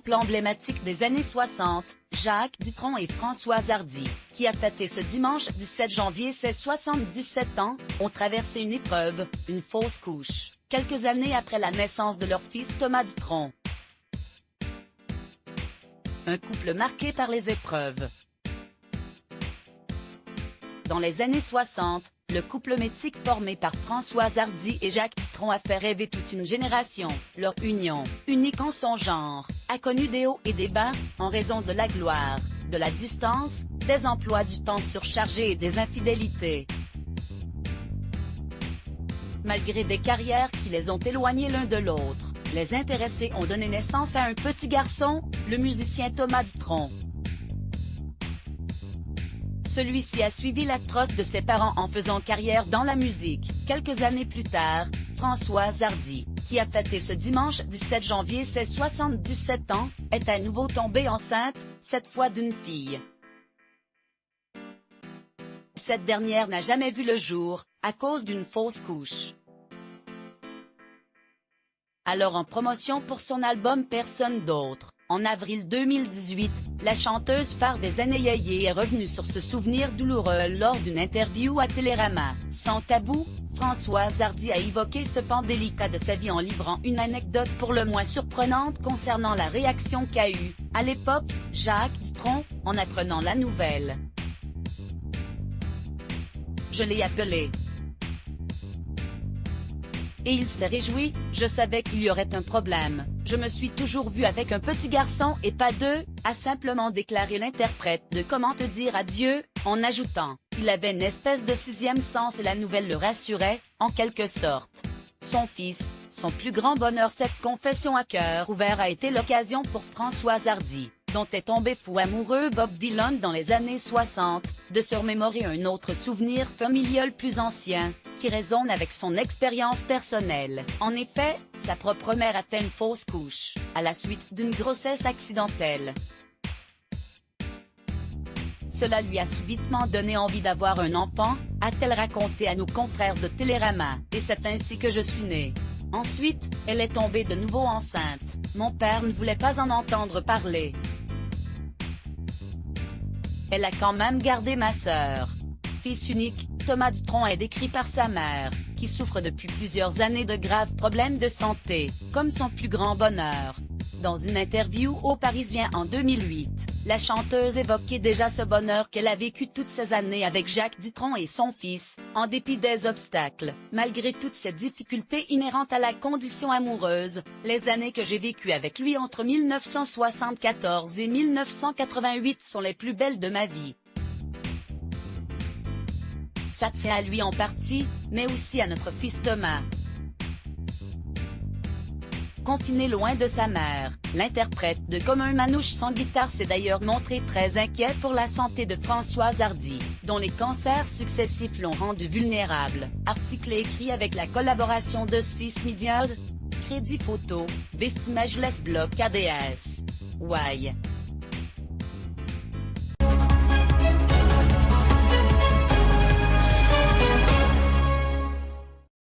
couple emblématique des années 60, Jacques Dutronc et Françoise Hardy, qui a fêté ce dimanche 17 janvier ses 77 ans, ont traversé une épreuve, une fausse couche, quelques années après la naissance de leur fils Thomas Dutronc. Un couple marqué par les épreuves. Dans les années 60, le couple mythique formé par Françoise Hardy et Jacques Dutronc a fait rêver toute une génération. Leur union, unique en son genre, a connu des hauts et des bas, en raison de la gloire, de la distance, des emplois du temps surchargés et des infidélités. Malgré des carrières qui les ont éloignés l'un de l'autre, les intéressés ont donné naissance à un petit garçon, le musicien Thomas Dutronc. Celui-ci a suivi la trace de ses parents en faisant carrière dans la musique. Quelques années plus tard, Françoise Hardy, qui a fêté ce dimanche 17 janvier ses 77 ans, est à nouveau tombée enceinte, cette fois d'une fille. Cette dernière n'a jamais vu le jour, à cause d'une fausse couche. Alors en promotion pour son album Personne d'autre, en avril 2018, la chanteuse phare des années yéyé est revenue sur ce souvenir douloureux lors d'une interview à Télérama. Sans tabou, Françoise Hardy a évoqué ce pan délicat de sa vie en livrant une anecdote pour le moins surprenante concernant la réaction qu'a eue, à l'époque, Jacques Dutronc, en apprenant la nouvelle. Je l'ai appelé. Et il s'est réjoui, je savais qu'il y aurait un problème, je me suis toujours vue avec un petit garçon et pas deux, a simplement déclaré l'interprète de Comment te dire adieu, en ajoutant, il avait une espèce de sixième sens et la nouvelle le rassurait, en quelque sorte. Son fils, son plus grand bonheur. Cette confession à cœur ouvert a été l'occasion pour Françoise Hardy, dont est tombé fou amoureux Bob Dylan dans les années 60, de se remémorer un autre souvenir familial plus ancien, qui résonne avec son expérience personnelle. En effet, sa propre mère a fait une fausse couche, à la suite d'une grossesse accidentelle. Cela lui a subitement donné envie d'avoir un enfant, a-t-elle raconté à nos confrères de Télérama, et c'est ainsi que je suis née. Ensuite, elle est tombée de nouveau enceinte. Mon père ne voulait pas en entendre parler. Elle a quand même gardé ma sœur. Fils unique, Thomas Dutronc est décrit par sa mère, qui souffre depuis plusieurs années de graves problèmes de santé, comme son plus grand bonheur. Dans une interview au Parisien en 2008, la chanteuse évoquait déjà ce bonheur qu'elle a vécu toutes ces années avec Jacques Dutronc et son fils, en dépit des obstacles. Malgré toutes ces difficultés inhérentes à la condition amoureuse, les années que j'ai vécues avec lui entre 1974 et 1988 sont les plus belles de ma vie. Ça tient à lui en partie, mais aussi à notre fils Thomas. Confiné loin de sa mère, l'interprète de Comme un manouche sans guitare s'est d'ailleurs montré très inquiet pour la santé de Françoise Hardy, dont les cancers successifs l'ont rendu vulnérable. Article écrit avec la collaboration de 6 Medias, Crédit Photo, Best Imageless Block ADS. Why?